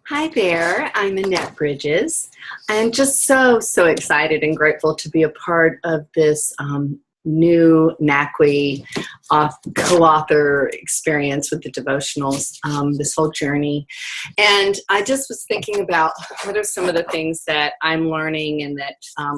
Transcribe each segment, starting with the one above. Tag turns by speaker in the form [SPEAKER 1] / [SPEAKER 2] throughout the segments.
[SPEAKER 1] Hi there, I'm Annette Bridges. I'm just so excited and grateful to be a part of this new NACWE co-author experience with the devotionals, this whole journey. And I just was thinking about what are some of the things that I'm learning and that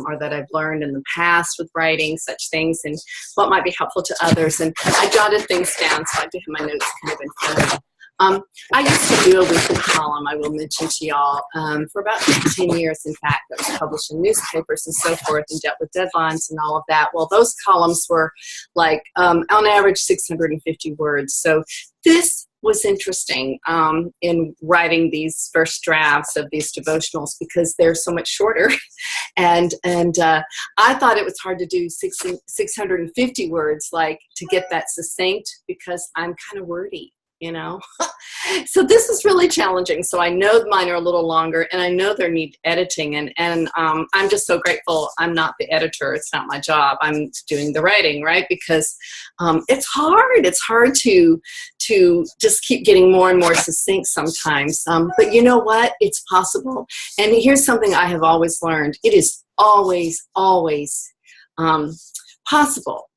[SPEAKER 1] or that I've learned in the past with writing such things and what might be helpful to others. And I jotted things down, so I do have my notes kind of in front of me. I used to do a weekly column, I will mention to y'all, for about 10 years, in fact, that was published in newspapers and so forth and dealt with deadlines and all of that. Well, those columns were like, on average, 650 words. So this was interesting in writing these first drafts of these devotionals because they're so much shorter. and I thought it was hard to do 650 words, like to get that succinct because I'm kind of wordy. So this is really challenging. So I know mine are a little longer and I know they need editing and I'm just so grateful I'm not the editor. It's not my job. I'm doing the writing, right? Because it's hard. It's hard to just keep getting more and more succinct sometimes. But you know what? It's possible. And here's something I have always learned. It is always possible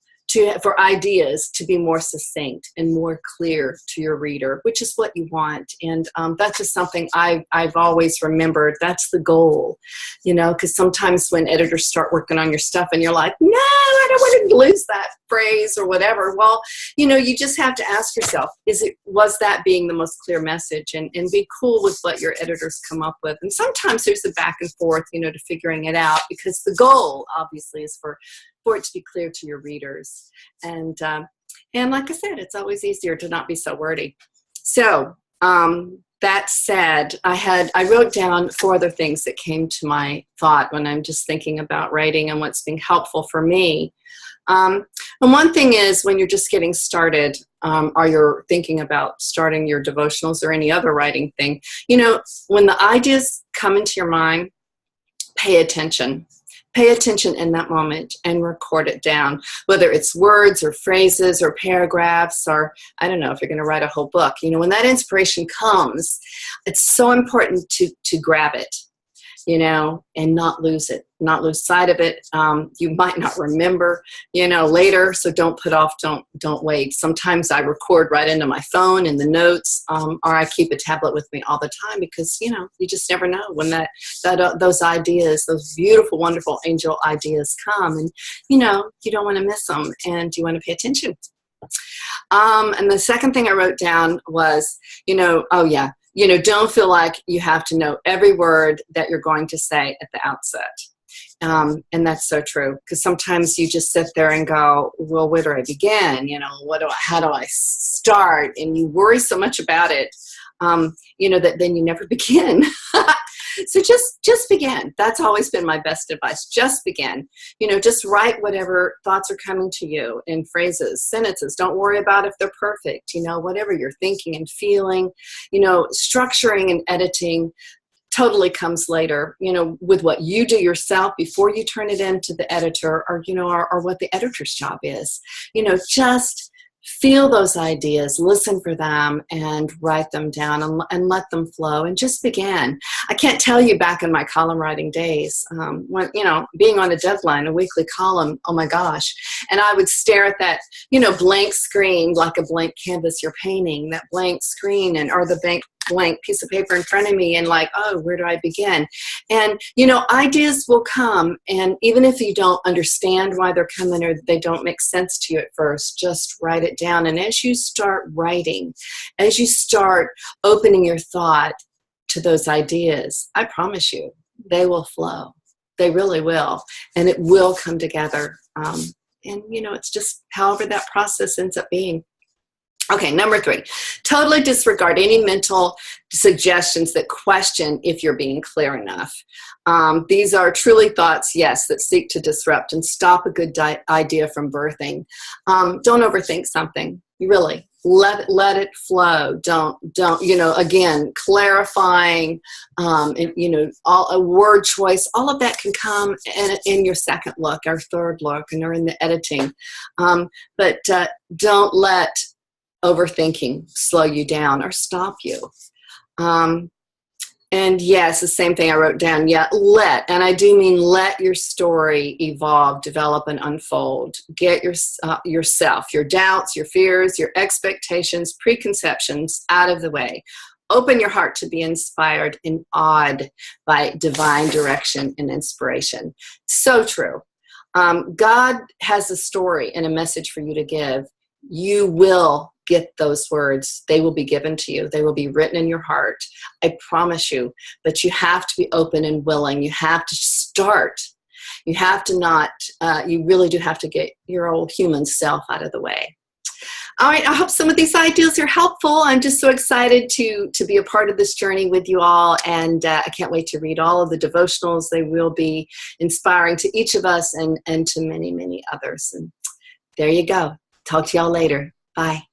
[SPEAKER 1] for ideas to be more succinct and more clear to your reader, which is what you want. And that's just something I've always remembered. That's the goal, because sometimes when editors start working on your stuff and you're like, no, I don't want to lose that phrase or whatever. Well, you just have to ask yourself, was that being the most clear message? And be cool with what your editors come up with. And sometimes there's a back and forth, to figuring it out, because the goal obviously is for it to be clear to your readers. And like I said, it's always easier to not be so wordy. So that said, I wrote down 4 other things that came to my thought when I'm just thinking about writing and what's been helpful for me. And one thing is when you're just getting started, or you're thinking about starting your devotionals or any other writing thing, when the ideas come into your mind, pay attention. Pay attention in that moment and record it down, whether it's words or phrases or paragraphs, or I don't know if you're going to write a whole book. When that inspiration comes, it's so important to grab it, and not lose it, not lose sight of it. You might not remember, later, so don't put off, don't wait. Sometimes I record right into my phone in the notes, or I keep a tablet with me all the time because, you just never know when those ideas, those beautiful, wonderful angel ideas come, and, you don't want to miss them, and you want to pay attention. And the second thing I wrote down was, don't feel like you have to know every word that you're going to say at the outset. And that's so true, because sometimes you just sit there and go, well, where do I begin? How do I start? And you worry so much about it, that then you never begin. So just begin. That's always been my best advice. Just begin. Just write whatever thoughts are coming to you in phrases, sentences. Don't worry about if they're perfect. Whatever you're thinking and feeling, structuring and editing totally comes later, with what you do yourself before you turn it into the editor, or, or what the editor's job is. Just feel those ideas, listen for them, and write them down and let them flow, and just begin. I can't tell you back in my column writing days, when, being on a deadline, a weekly column, oh my gosh. And I would stare at that, blank screen, like a blank canvas you're painting, that blank screen or the blank piece of paper in front of me, and like, oh, where do I begin? And, ideas will come, and even if you don't understand why they're coming or they don't make sense to you at first, just write it down. And as you start writing, as you start opening your thought to those ideas, I promise you, they will flow. They really will. And it will come together. And, it's just however that process ends up being. Okay, number 3, totally disregard any mental suggestions that question if you're being clear enough. These are truly thoughts, yes, that seek to disrupt and stop a good idea from birthing. Don't overthink something. You really let it flow. Don't, again, clarifying, all a word choice, all of that can come in your second look or third look, and or in the editing. But don't let overthinking slow you down or stop you. And yes, the same thing I wrote down. Yeah, and I do mean let your story evolve, develop, and unfold. Get yourself, your doubts, your fears, your expectations, preconceptions out of the way. Open your heart to be inspired and awed by divine direction and inspiration. So true. God has a story and a message for you to give. You will get those words. They will be given to you. They will be written in your heart. I promise you. But you have to be open and willing. You have to start. You have to not, you really do have to get your old human self out of the way. All right, I hope some of these ideas are helpful. I'm just so excited to be a part of this journey with you all, and I can't wait to read all of the devotionals. They will be inspiring to each of us and to many, many others. And there you go. Talk to y'all later. Bye.